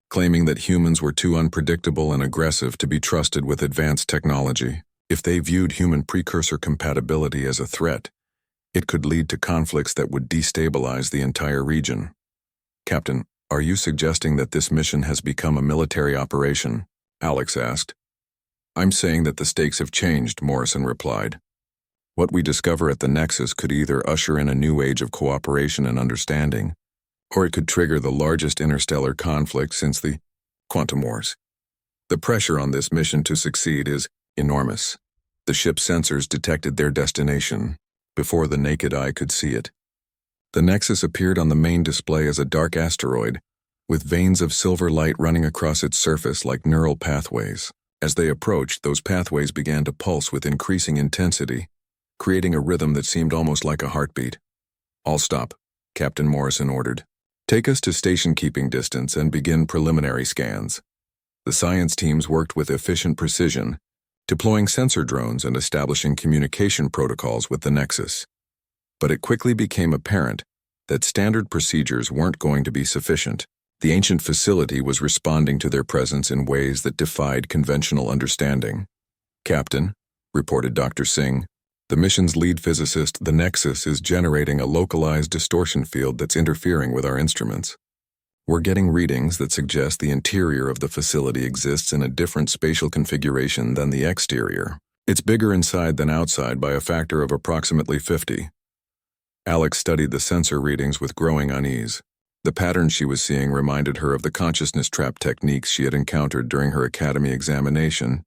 claiming that humans were too unpredictable and aggressive to be trusted with advanced technology. If they viewed human precursor compatibility as a threat, it could lead to conflicts that would destabilize the entire region. Captain, are you suggesting that this mission has become a military operation? Alex asked. I'm saying that the stakes have changed, Morrison replied. What we discover at the Nexus could either usher in a new age of cooperation and understanding, or it could trigger the largest interstellar conflict since the Quantum Wars. The pressure on this mission to succeed is enormous. The ship's sensors detected their destination before the naked eye could see it. The Nexus appeared on the main display as a dark asteroid, with veins of silver light running across its surface like neural pathways. As they approached, those pathways began to pulse with increasing intensity, creating a rhythm that seemed almost like a heartbeat. All stop, Captain Morrison ordered. Take us to station keeping distance and begin preliminary scans. The science teams worked with efficient precision, deploying sensor drones and establishing communication protocols with the Nexus. But it quickly became apparent that standard procedures weren't going to be sufficient. The ancient facility was responding to their presence in ways that defied conventional understanding. Captain, reported Dr. Singh, the mission's lead physicist, the Nexus, is generating a localized distortion field that's interfering with our instruments. We're getting readings that suggest the interior of the facility exists in a different spatial configuration than the exterior. It's bigger inside than outside by a factor of approximately 50. Alex studied the sensor readings with growing unease. The patterns she was seeing reminded her of the consciousness trap techniques she had encountered during her academy examination,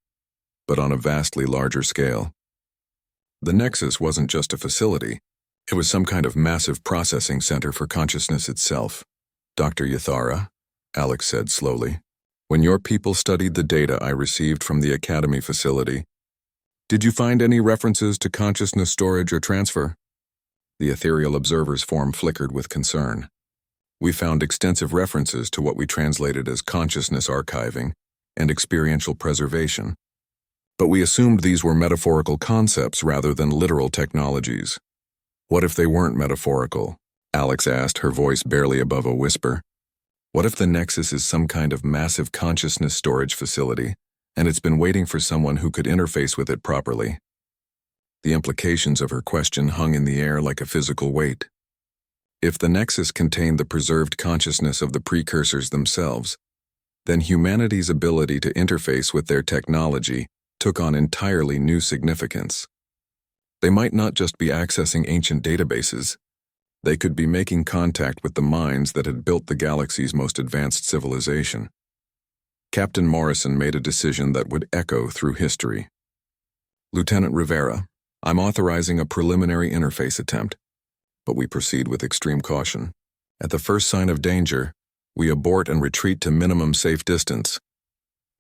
but on a vastly larger scale. The Nexus wasn't just a facility. It was some kind of massive processing center for consciousness itself. Dr. Yathara, Alex said slowly, when your people studied the data I received from the academy facility, did you find any references to consciousness storage or transfer? The ethereal observer's form flickered with concern. We found extensive references to what we translated as consciousness archiving and experiential preservation, but we assumed these were metaphorical concepts rather than literal technologies. What if they weren't metaphorical? Alex asked, her voice barely above a whisper. What if the Nexus is some kind of massive consciousness storage facility, and it's been waiting for someone who could interface with it properly? The implications of her question hung in the air like a physical weight. If the Nexus contained the preserved consciousness of the precursors themselves, then humanity's ability to interface with their technology took on entirely new significance. They might not just be accessing ancient databases. They could be making contact with the minds that had built the galaxy's most advanced civilization. Captain Morrison made a decision that would echo through history. Lieutenant Rivera, I'm authorizing a preliminary interface attempt, but we proceed with extreme caution. At the first sign of danger, we abort and retreat to minimum safe distance.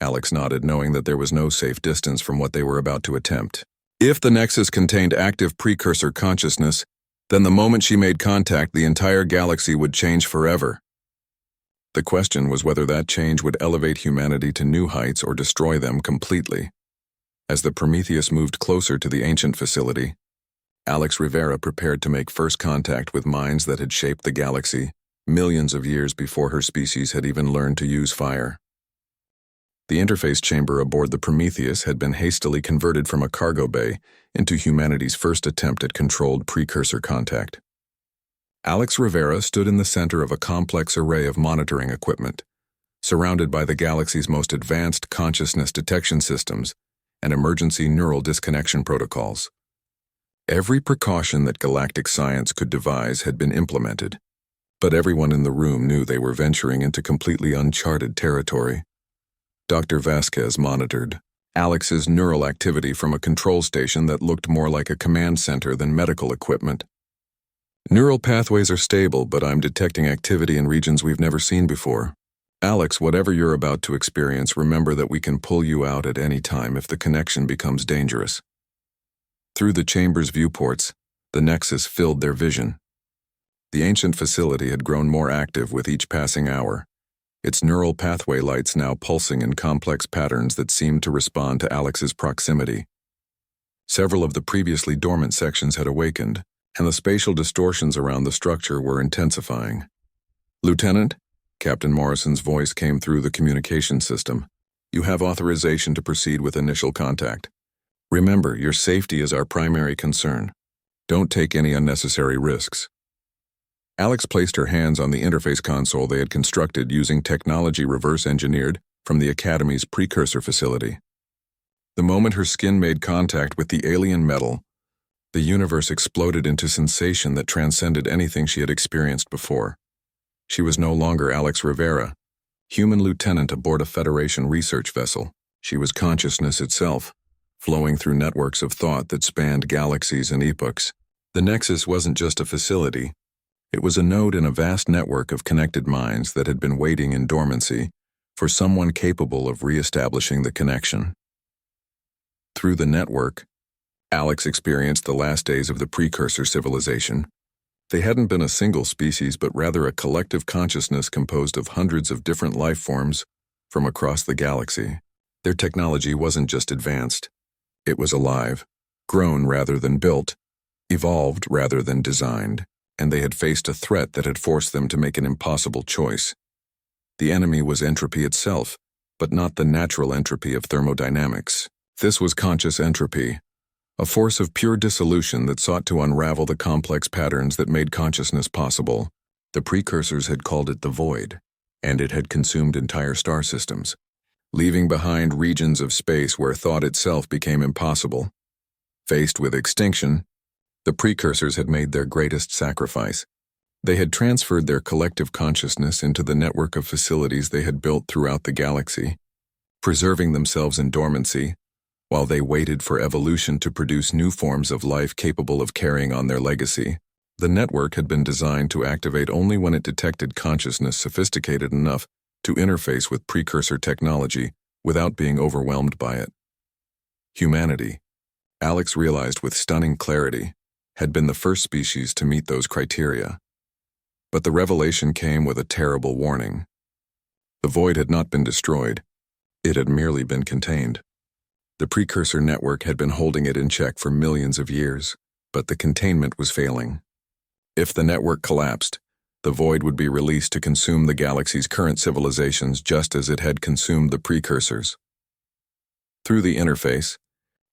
Alex nodded, knowing that there was no safe distance from what they were about to attempt. If the Nexus contained active precursor consciousness, then the moment she made contact, the entire galaxy would change forever. The question was whether that change would elevate humanity to new heights or destroy them completely. As the Prometheus moved closer to the ancient facility, Alex Rivera prepared to make first contact with minds that had shaped the galaxy millions of years before her species had even learned to use fire. The interface chamber aboard the Prometheus had been hastily converted from a cargo bay into humanity's first attempt at controlled precursor contact. Alex Rivera stood in the center of a complex array of monitoring equipment, surrounded by the galaxy's most advanced consciousness detection systems and emergency neural disconnection protocols. Every precaution that galactic science could devise had been implemented, But everyone in the room knew they were venturing into completely uncharted territory. Dr. Vasquez monitored Alex's neural activity from a control station that looked more like a command center than medical equipment. Neural pathways are stable, but I'm detecting activity in regions we've never seen before. Alex, whatever you're about to experience, remember that we can pull you out at any time if the connection becomes dangerous. Through the chamber's viewports, the Nexus filled their vision. The ancient facility had grown more active with each passing hour, its neural pathway lights now pulsing in complex patterns that seemed to respond to Alex's proximity. Several of the previously dormant sections had awakened, and the spatial distortions around the structure were intensifying. "Lieutenant," Captain Morrison's voice came through the communication system. "You have authorization to proceed with initial contact. Remember, your safety is our primary concern. Don't take any unnecessary risks." Alex placed her hands on the interface console they had constructed using technology reverse-engineered from the Academy's precursor facility. The moment her skin made contact with the alien metal, the universe exploded into sensation that transcended anything she had experienced before. She was no longer Alex Rivera, human lieutenant aboard a Federation research vessel. She was consciousness itself, flowing through networks of thought that spanned galaxies and epochs. The Nexus wasn't just a facility. It was a node in a vast network of connected minds that had been waiting in dormancy for someone capable of re-establishing the connection. Through the network, Alex experienced the last days of the precursor civilization. They hadn't been a single species, but rather a collective consciousness composed of hundreds of different life forms from across the galaxy. Their technology wasn't just advanced. It was alive, grown rather than built, evolved rather than designed, and they had faced a threat that had forced them to make an impossible choice. The enemy was entropy itself, but not the natural entropy of thermodynamics. This was conscious entropy, a force of pure dissolution that sought to unravel the complex patterns that made consciousness possible. The precursors had called it the Void, and it had consumed entire star systems, leaving behind regions of space where thought itself became impossible. Faced with extinction, the precursors had made their greatest sacrifice. They had transferred their collective consciousness into the network of facilities they had built throughout the galaxy, preserving themselves in dormancy, while they waited for evolution to produce new forms of life capable of carrying on their legacy. The network had been designed to activate only when it detected consciousness sophisticated enough to interface with precursor technology without being overwhelmed by it. Humanity, Alex realized with stunning clarity, had been the first species to meet those criteria. But the revelation came with a terrible warning. The Void had not been destroyed. It had merely been contained. The precursor network had been holding it in check for millions of years, but the containment was failing. If the network collapsed, the Void would be released to consume the galaxy's current civilizations just as it had consumed the precursors. Through the interface,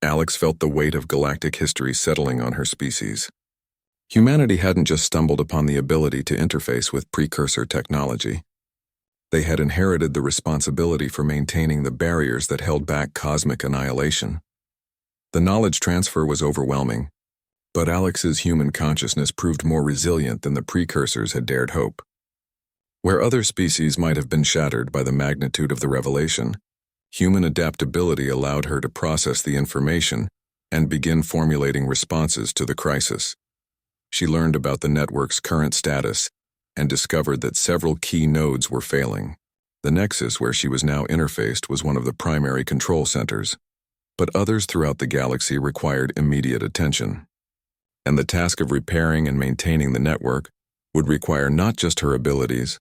Alex felt the weight of galactic history settling on her species. Humanity hadn't just stumbled upon the ability to interface with precursor technology. They had inherited the responsibility for maintaining the barriers that held back cosmic annihilation. The knowledge transfer was overwhelming, but Alex's human consciousness proved more resilient than the precursors had dared hope. Where other species might have been shattered by the magnitude of the revelation, human adaptability allowed her to process the information and begin formulating responses to the crisis. She learned about the network's current status and discovered that several key nodes were failing. The Nexus where she was now interfaced was one of the primary control centers, but others throughout the galaxy required immediate attention. And the task of repairing and maintaining the network would require not just her abilities,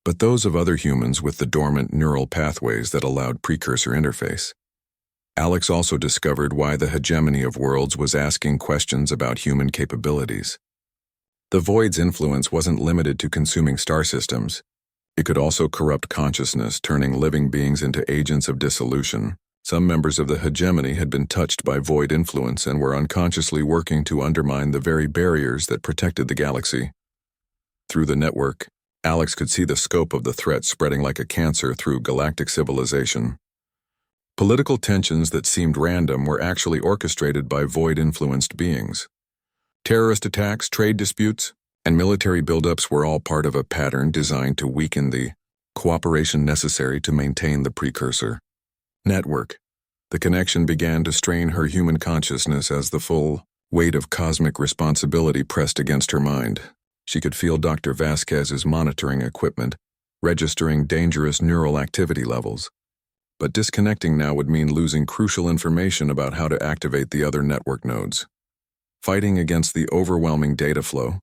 but those of other humans with the dormant neural pathways that allowed precursor interface. Alex also discovered why the hegemony of worlds was asking questions about human capabilities. The Void's influence wasn't limited to consuming star systems. It could also corrupt consciousness, turning living beings into agents of dissolution. Some members of the hegemony had been touched by Void influence and were unconsciously working to undermine the very barriers that protected the galaxy. Through the network, Alex could see the scope of the threat spreading like a cancer through galactic civilization. Political tensions that seemed random were actually orchestrated by Void-influenced beings. Terrorist attacks, trade disputes, and military buildups were all part of a pattern designed to weaken the cooperation necessary to maintain the precursor network. The connection began to strain her human consciousness as the full weight of cosmic responsibility pressed against her mind. She could feel Dr. Vasquez's monitoring equipment, registering dangerous neural activity levels. But disconnecting now would mean losing crucial information about how to activate the other network nodes. Fighting against the overwhelming data flow,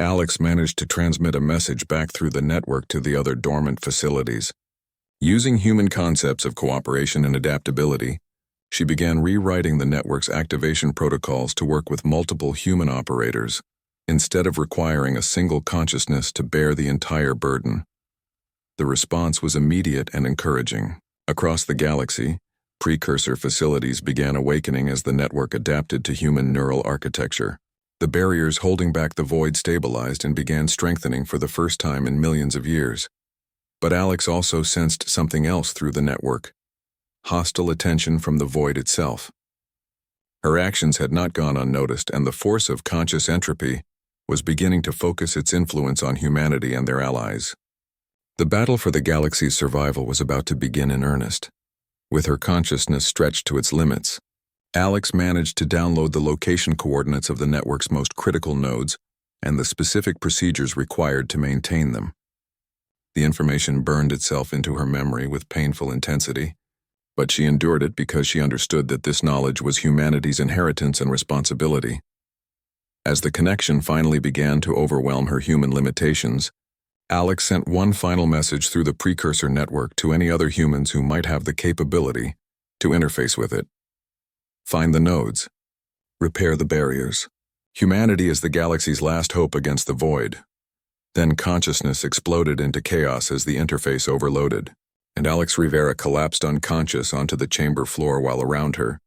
Alex managed to transmit a message back through the network to the other dormant facilities. Using human concepts of cooperation and adaptability, she began rewriting the network's activation protocols to work with multiple human operators, instead of requiring a single consciousness to bear the entire burden. The response was immediate and encouraging. Across the galaxy, precursor facilities began awakening as the network adapted to human neural architecture. The barriers holding back the void stabilized and began strengthening for the first time in millions of years. But Alex also sensed something else through the network: hostile attention from the void itself. Her actions had not gone unnoticed, and the force of conscious entropy was beginning to focus its influence on humanity and their allies. The battle for the galaxy's survival was about to begin in earnest. With her consciousness stretched to its limits, Alex managed to download the location coordinates of the network's most critical nodes and the specific procedures required to maintain them. The information burned itself into her memory with painful intensity, but she endured it because she understood that this knowledge was humanity's inheritance and responsibility. As the connection finally began to overwhelm her human limitations, Alex sent one final message through the precursor network to any other humans who might have the capability to interface with it. Find the nodes. Repair the barriers. Humanity is the galaxy's last hope against the void. Then consciousness exploded into chaos as the interface overloaded, and Alex Rivera collapsed unconscious onto the chamber floor while around her.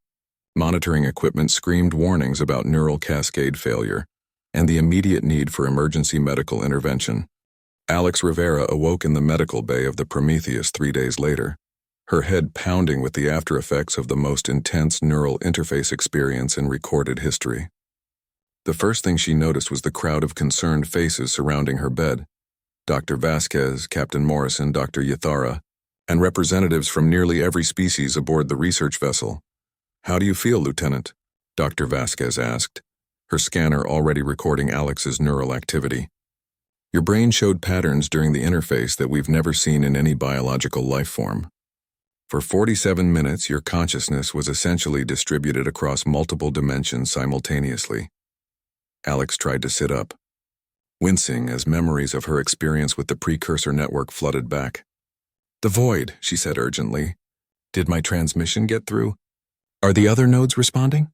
Monitoring equipment screamed warnings about neural cascade failure and the immediate need for emergency medical intervention. Alex Rivera awoke in the medical bay of the Prometheus 3 days later, her head pounding with the after-effects of the most intense neural interface experience in recorded history. The first thing she noticed was the crowd of concerned faces surrounding her bed: Dr. Vasquez, Captain Morrison, Dr. Yathara, and representatives from nearly every species aboard the research vessel. "How do you feel, Lieutenant?" Dr. Vasquez asked, her scanner already recording Alex's neural activity. "Your brain showed patterns during the interface that we've never seen in any biological life form. For 47 minutes, your consciousness was essentially distributed across multiple dimensions simultaneously." Alex tried to sit up, wincing as memories of her experience with the precursor network flooded back. "The void," she said urgently. "Did my transmission get through? Are the other nodes responding?"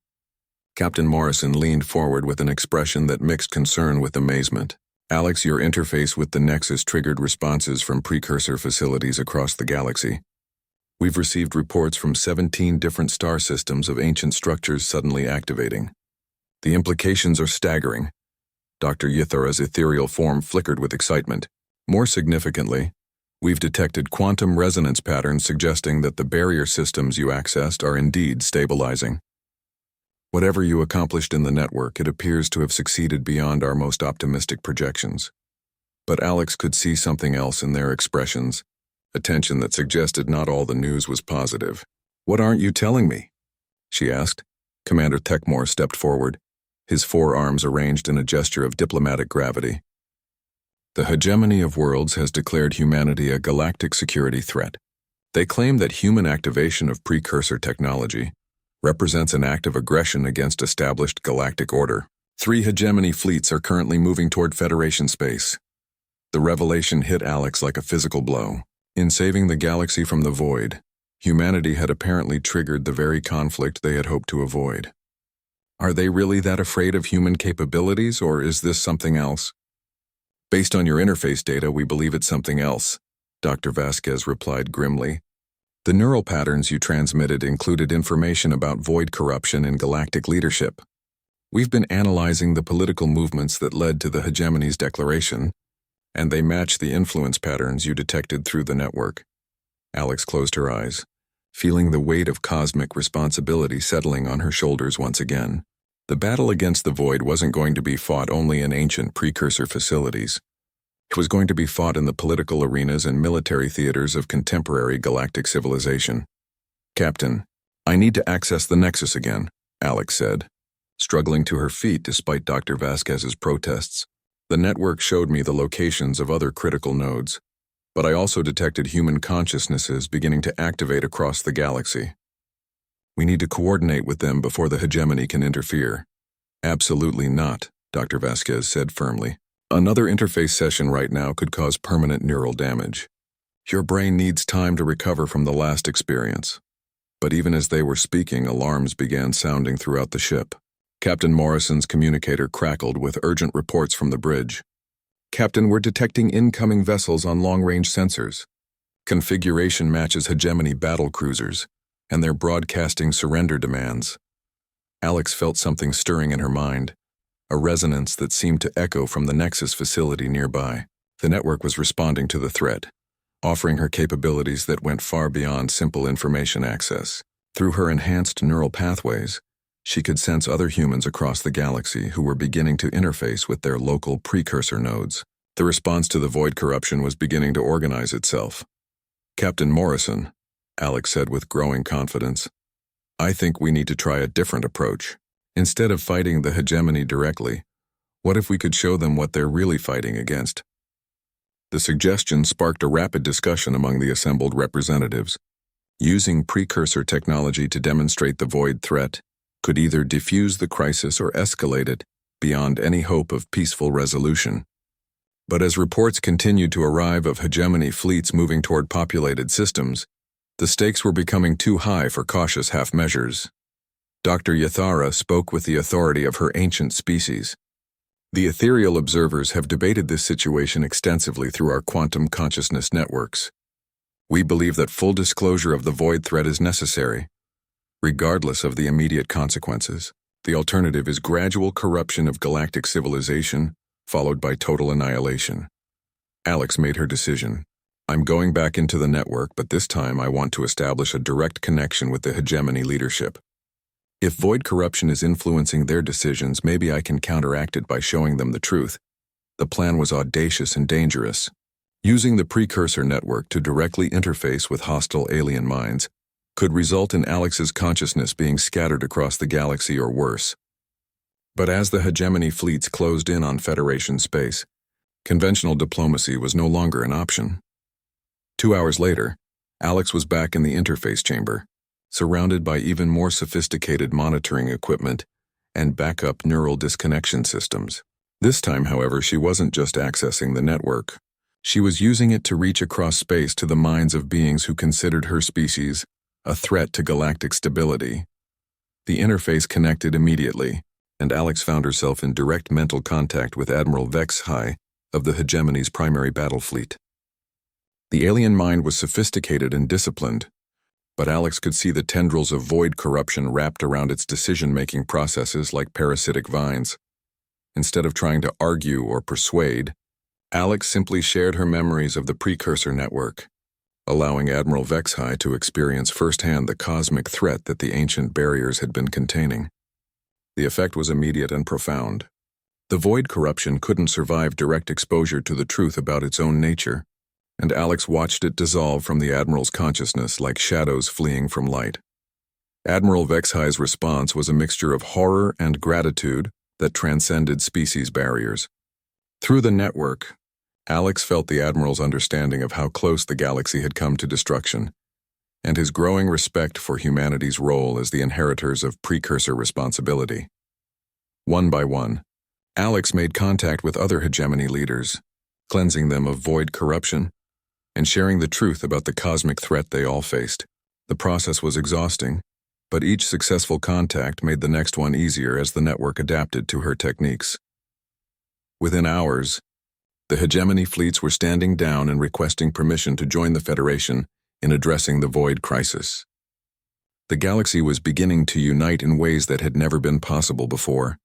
Captain Morrison leaned forward with an expression that mixed concern with amazement. "Alex, your interface with the Nexus triggered responses from precursor facilities across the galaxy. We've received reports from 17 different star systems of ancient structures suddenly activating. The implications are staggering." Dr. Yathara's ethereal form flickered with excitement. "More significantly, we've detected quantum resonance patterns suggesting that the barrier systems you accessed are indeed stabilizing. Whatever you accomplished in the network, it appears to have succeeded beyond our most optimistic projections." But Alex could see something else in their expressions, a tension that suggested not all the news was positive. "What aren't you telling me?" she asked. Commander Techmore stepped forward, his forearms arranged in a gesture of diplomatic gravity. "The hegemony of worlds has declared humanity a galactic security threat. They claim that human activation of precursor technology represents an act of aggression against established galactic order. 3 hegemony fleets are currently moving toward Federation space." The revelation hit Alex like a physical blow. In saving the galaxy from the void, humanity had apparently triggered the very conflict they had hoped to avoid. Are they really that afraid of human capabilities, or is this something else? "Based on your interface data, we believe it's something else," Dr. Vasquez replied grimly. "The neural patterns you transmitted included information about void corruption and galactic leadership. We've been analyzing the political movements that led to the hegemony's declaration, and they match the influence patterns you detected through the network." Alex closed her eyes, feeling the weight of cosmic responsibility settling on her shoulders once again. The battle against the Void wasn't going to be fought only in ancient precursor facilities. It was going to be fought in the political arenas and military theaters of contemporary galactic civilization. "Captain, I need to access the Nexus again," Alex said, struggling to her feet despite Dr. Vasquez's protests. "The network showed me the locations of other critical nodes, but I also detected human consciousnesses beginning to activate across the galaxy. We need to coordinate with them before the hegemony can interfere." "Absolutely not," Dr. Vasquez said firmly. "Another interface session right now could cause permanent neural damage. Your brain needs time to recover from the last experience." But even as they were speaking, alarms began sounding throughout the ship. Captain Morrison's communicator crackled with urgent reports from the bridge. "Captain, we're detecting incoming vessels on long-range sensors. Configuration matches hegemony battle cruisers, and they're broadcasting surrender demands." Alex felt something stirring in her mind, a resonance that seemed to echo from the Nexus facility nearby. The network was responding to the threat, offering her capabilities that went far beyond simple information access. Through her enhanced neural pathways, she could sense other humans across the galaxy who were beginning to interface with their local precursor nodes. The response to the Void corruption was beginning to organize itself. "Captain Morrison," Alex said with growing confidence, "I think we need to try a different approach. Instead of fighting the hegemony directly, what if we could show them what they're really fighting against?" The suggestion sparked a rapid discussion among the assembled representatives. Using precursor technology to demonstrate the Void threat could either defuse the crisis or escalate it beyond any hope of peaceful resolution. But as reports continued to arrive of hegemony fleets moving toward populated systems, the stakes were becoming too high for cautious half-measures. Dr. Yathara spoke with the authority of her ancient species. "The ethereal observers have debated this situation extensively through our quantum consciousness networks. We believe that full disclosure of the Void threat is necessary, regardless of the immediate consequences. The alternative is gradual corruption of galactic civilization, followed by total annihilation." Alex made her decision. "I'm going back into the network, but this time I want to establish a direct connection with the hegemony leadership. If Void corruption is influencing their decisions, maybe I can counteract it by showing them the truth." The plan was audacious and dangerous. Using the precursor network to directly interface with hostile alien minds could result in Alex's consciousness being scattered across the galaxy or worse. But as the hegemony fleets closed in on Federation space, conventional diplomacy was no longer an option. 2 hours later, Alex was back in the interface chamber, surrounded by even more sophisticated monitoring equipment and backup neural disconnection systems. This time, however, she wasn't just accessing the network. She was using it to reach across space to the minds of beings who considered her species a threat to galactic stability. The interface connected immediately, and Alex found herself in direct mental contact with Admiral Vexhai of the hegemony's primary battle fleet. The alien mind was sophisticated and disciplined, but Alex could see the tendrils of Void corruption wrapped around its decision-making processes like parasitic vines. Instead of trying to argue or persuade, Alex simply shared her memories of the precursor network, allowing Admiral Vexhai to experience firsthand the cosmic threat that the ancient barriers had been containing. The effect was immediate and profound. The Void corruption couldn't survive direct exposure to the truth about its own nature, and Alex watched it dissolve from the Admiral's consciousness like shadows fleeing from light. Admiral Vexhai's response was a mixture of horror and gratitude that transcended species barriers. Through the network, Alex felt the Admiral's understanding of how close the galaxy had come to destruction, and his growing respect for humanity's role as the inheritors of precursor responsibility. One by one, Alex made contact with other hegemony leaders, cleansing them of Void corruption and sharing the truth about the cosmic threat they all faced. The process was exhausting, but each successful contact made the next one easier as the network adapted to her techniques. Within hours, the hegemony fleets were standing down and requesting permission to join the Federation in addressing the Void crisis. The galaxy was beginning to unite in ways that had never been possible before,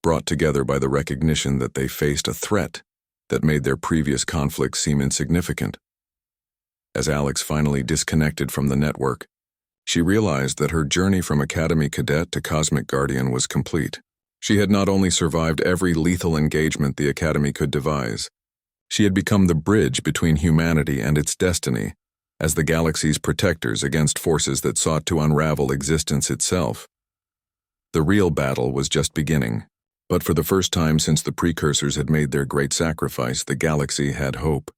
brought together by the recognition that they faced a threat that made their previous conflicts seem insignificant. As Alex finally disconnected from the network, she realized that her journey from Academy Cadet to Cosmic Guardian was complete. She had not only survived every lethal engagement the Academy could devise, she had become the bridge between humanity and its destiny, as the galaxy's protectors against forces that sought to unravel existence itself. The real battle was just beginning, but for the first time since the precursors had made their great sacrifice, the galaxy had hope.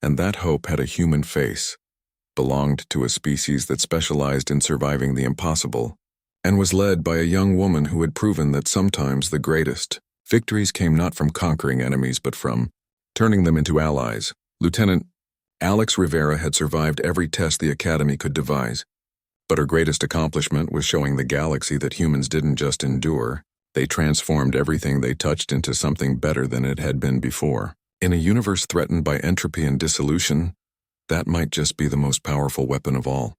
And that hope had a human face, belonged to a species that specialized in surviving the impossible, and was led by a young woman who had proven that sometimes the greatest victories came not from conquering enemies but from turning them into allies. Lieutenant Alex Rivera had survived every test the Academy could devise, but her greatest accomplishment was showing the galaxy that humans didn't just endure, they transformed everything they touched into something better than it had been before. In a universe threatened by entropy and dissolution, that might just be the most powerful weapon of all.